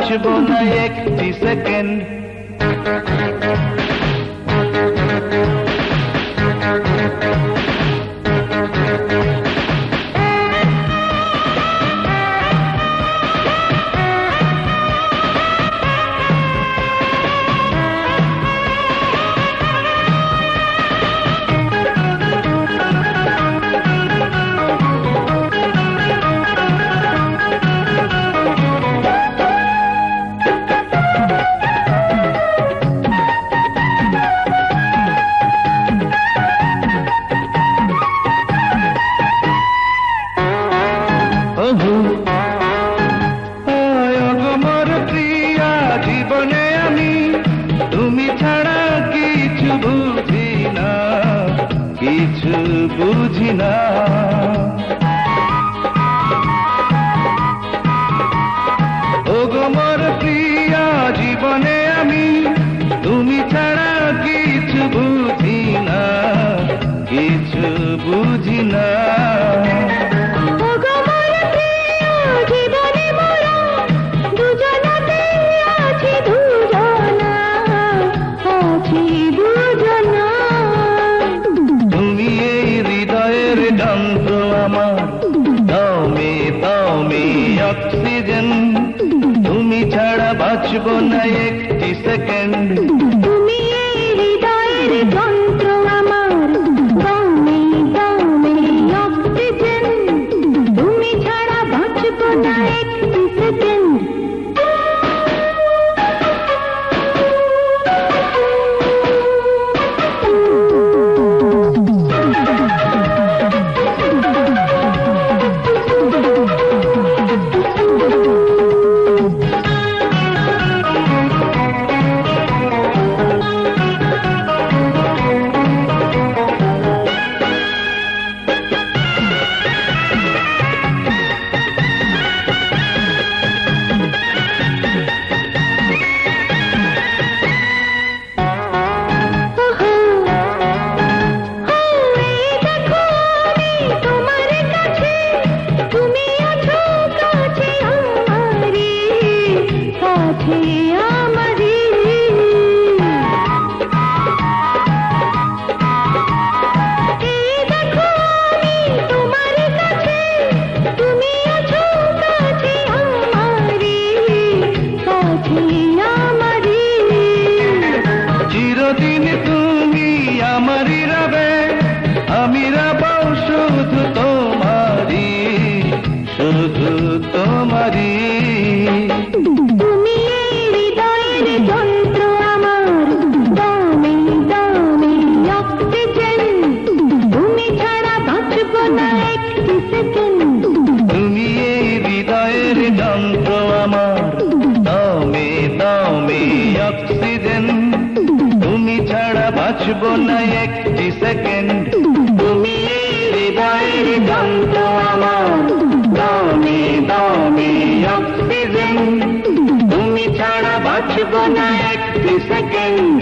বাঁচবো না একটি সেকেন্ড। আমার প্রিয়া জীবনে আমি তুমি ছাড়া কিছু বুঝি না, কিছু বুঝি না। ওগো মোর প্রিয়া জীবনে আমি তুমি ছাড়া কিছু বুঝি না, কিছু বুঝি না। অক্সিজেন তুমি ছাড়া বাঁচবো না একটি সেকেন্ড। তুমি এই হৃদয়ের যন্ত্র আমার, দমে দমে অক্সিজেন তুমি ছাড়া বাঁচবো না একটি সেকেন্ড। চিরদিন তুমি আমারই রবে, আমি রব শুধু তোমারই, শুধু তোমারই। তুমি এই হৃদয়ের যন্ত্র আমার, দমে দমে অক্সিজেন তুমি ছাড়া বাঁচবো না একটি সেকেন্ড। তুমি এই হৃদয়ের যন্ত্র আমার, দমে দমে অক্সিজেন তুমি ছাড়া বাঁচবো না একটি সেকেন্ড। তুমি এই হৃদয়ের যন্ত্র আমার, দমে দমে অক্সিজেন তুমি ছাড়া বাঁচবো না একটি সেকেন্ড।